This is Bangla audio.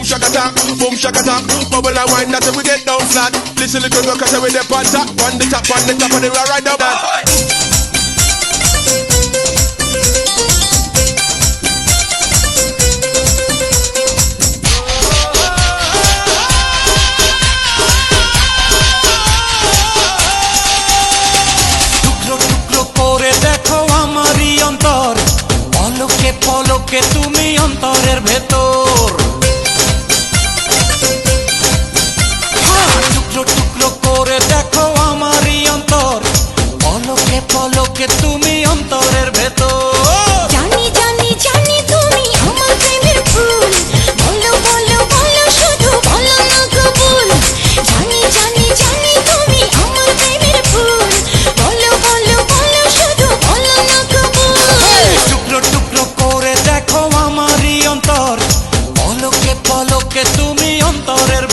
shakata, boom shakata. Bubble and wine, that's how we get down flat. Listen little girl, cause we the on top, on the top, on the top, and we ride down that. পলকে তুমি অন্তরের ভেতর টুকরো টুকরো করে দেখো আমারই অন্তর পলকে পলকে তুমি অন্তরের ভেতর জানি জানি জানি তুমি আমার প্রেমের ফুল বলো বলো বলো শুধু বলো না কবুল জানি জানি জানি তুমি আমার প্রেমের ফুল বলো বলো বলো শুধু বলো না কবুল টুকরো টুকরো করে দেখো আমারই অন্তর পলকে পলকে তুমি